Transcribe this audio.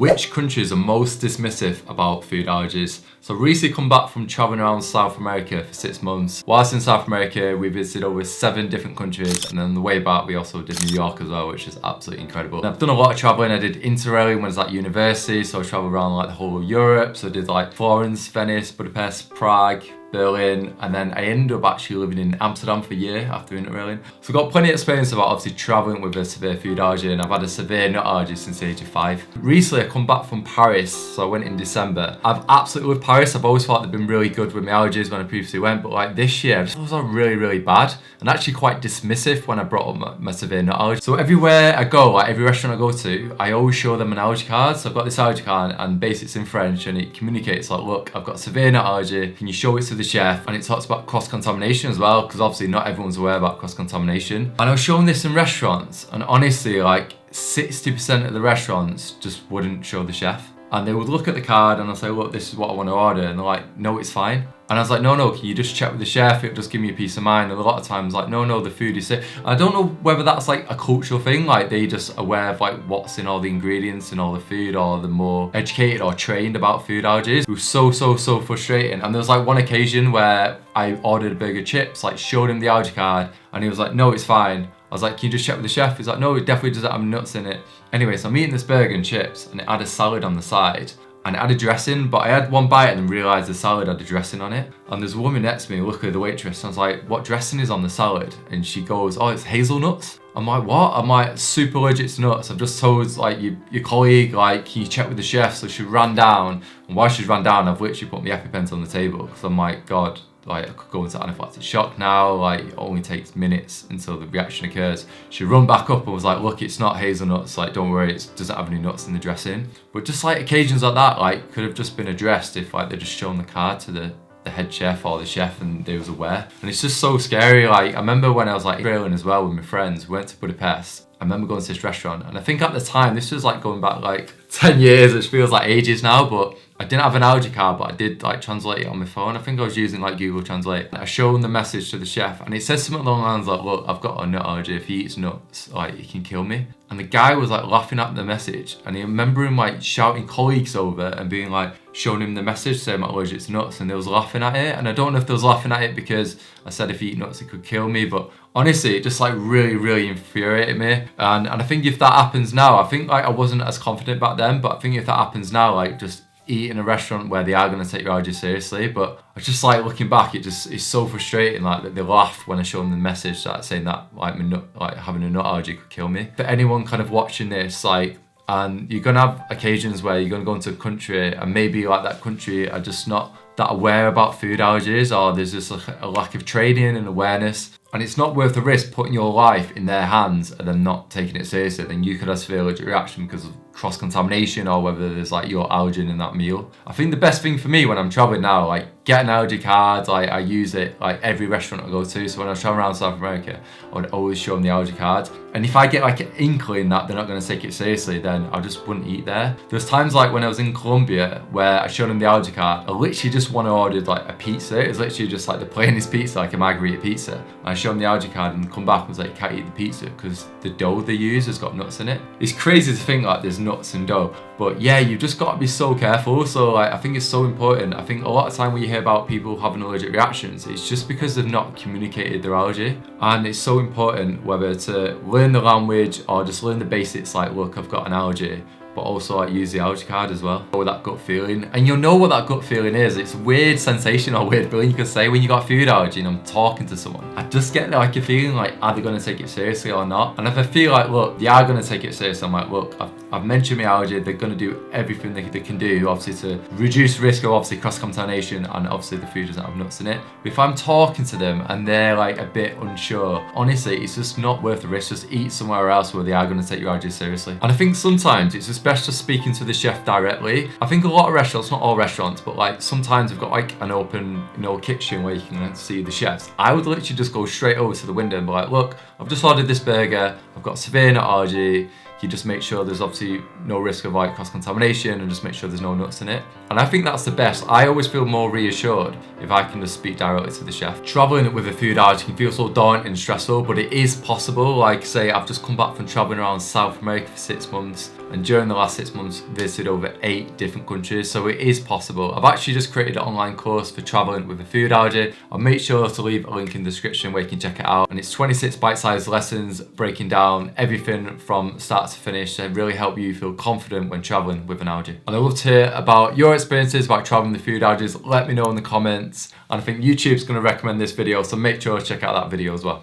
Which countries are most dismissive about food allergies? So recently come back from traveling around South America for 6 months. Whilst in South America, we visited over 7 different countries, and then on the way back, we also did New York as well, which is absolutely incredible. And I've done a lot of traveling. I did Interrail when I was at university, so I traveled around like the whole of Europe. So I did like Florence, Venice, Budapest, Prague, Berlin, and then I ended up actually living in Amsterdam for a year after interrailing. So I've got plenty of experience about obviously traveling with a severe food allergy, and I've had a severe nut allergy since the age of 5. Recently I come back from Paris, so I went in December. I've absolutely loved Paris. I've always thought they've been really good with my allergies when I previously went, but like this year, it was really bad and actually quite dismissive when I brought up my severe nut allergy. So everywhere I go, like every restaurant I go to, I always show them an allergy card. So I've got this allergy card and basically it's in French and it communicates like, look, I've got severe nut allergy. Can you show it to the chef? And it talks about cross-contamination as well, because obviously not everyone's aware about cross-contamination. And I was showing this in restaurants, and honestly, like 60% of the restaurants just wouldn't show the chef. And they would look at the card and I'll say, look, this is what I want to order. And they're like, no, it's fine. And I was like, no, can you just check with the chef? It'll just give me a peace of mind. And a lot of times like, no, the food is safe. I don't know whether that's like a cultural thing, like they just aware of like what's in all the ingredients in all the food, or they're more educated or trained about food allergies. It was so frustrating. And there was like one occasion where I ordered a burger chips, like showed him the allergy card, and he was like, no, it's fine. I was like, can you just check with the chef? He's like, no, it definitely doesn't have nuts in it. Anyway, so I'm eating this burger and chips, and it had a salad on the side, and it had a dressing, but I had one bite and then realised the salad had a dressing on it. And there's a woman next to me, luckily the waitress, and I was like, what dressing is on the salad? And she goes, oh, it's hazelnuts. I'm like, what? I'm like, super allergic to nuts. I've just told like your colleague, like, can you check with the chef? So she ran down, and while she ran down, I've literally put my EpiPens on the table, because I'm like, God, like I could go into anaphylactic shock now, like it only takes minutes until the reaction occurs. She run back up and was like, look, it's not hazelnuts, like don't worry, it doesn't have any nuts in the dressing. But just like occasions like that, like could have just been addressed if like they'd just shown the card to the head chef or the chef and they was aware. And it's just so scary. Like I remember when I was like trailing as well with my friends, we went to Budapest. I remember going to this restaurant, and I think at the time, this was like going back like 10 years, which feels like ages now, but I didn't have an allergy card, but I did like translate it on my phone. I think I was using like Google Translate. I showed the message to the chef, and it says something along the lines like, look, I've got a nut allergy. If he eats nuts, like he can kill me. And the guy was like laughing at the message, and I remember him like shouting colleagues over and being like, showing him the message saying I'm allergic to nuts, and they was laughing at it. And I don't know if they was laughing at it because I said if you eat nuts, it could kill me, but honestly, it just like really infuriated me. And I think if that happens now, I think like I wasn't as confident back then, but I think if that happens now, like just eat in a restaurant where they are going to take your allergy seriously. But I just like looking back, it's so frustrating like that they laugh when I show them the message that saying that like having a nut allergy could kill me. For anyone kind of watching this, like, and you're gonna have occasions where you're gonna go into a country and maybe like that country are just not that aware about food allergies, or there's just a lack of training and awareness, and it's not worth the risk putting your life in their hands and then not taking it seriously. Then you could have severe allergic reaction because of cross-contamination, or whether there's like your allergen in that meal. I think the best thing for me when I'm traveling now, like get an allergy card, like I use it like every restaurant I go to. So when I was traveling around South America, I would always show them the allergy card. And if I get like an inkling that they're not going to take it seriously, then I just wouldn't eat there. There's times like when I was in Colombia where I showed them the allergy card, I literally just want to order like a pizza. It was literally just like the plainest pizza, like a margarita pizza. And I showed them the allergy card and come back and was like, you can't eat the pizza because the dough they use has got nuts in it. It's crazy to think like there's nuts in dough, but yeah, you've just got to be so careful. So like I think it's so important. I think a lot of time when you hear about people having allergic reactions, it's just because they've not communicated their allergy. And it's so important whether to learn the language or just learn the basics, like look, I've got an allergy, but also like use the allergy card as well. With that gut feeling, and you'll know what that gut feeling is. It's a weird sensation or weird feeling you can say when you got a food allergy and I'm talking to someone. I just get like a feeling like, are they going to take it seriously or not? And if I feel like, look, they are going to take it seriously, I'm like, look, I've mentioned my allergy, they're going to do everything they can do, obviously, to reduce risk of obviously cross-contamination, and obviously the food doesn't have nuts in it. But if I'm talking to them and they're like a bit unsure, honestly, it's just not worth the risk. Just eat somewhere else where they are going to take your allergy seriously. And I think sometimes it's just best just speaking to the chef directly. I think a lot of restaurants, not all restaurants, but like sometimes we've got like an open, kitchen where you can see the chefs. I would literally just go straight over to the window and be like, look, I've just ordered this burger, I've got severe nut allergy. You just make sure there's obviously no risk of like cross-contamination, and just make sure there's no nuts in it. And I think that's the best. I always feel more reassured if I can just speak directly to the chef. Traveling with a food allergy can feel so daunting and stressful, but it is possible. Like say, I've just come back from traveling around South America for 6 months. and during the last 6 months visited over 8 different countries, so it is possible. I've actually just created an online course for traveling with a food allergy. I'll make sure to leave a link in the description where you can check it out, and it's 26 bite-sized lessons breaking down everything from start to finish to really help you feel confident when traveling with an allergy. And I'd love to hear about your experiences about traveling with food allergies. Let me know in the comments, and I think YouTube's going to recommend this video, so make sure to check out that video as well.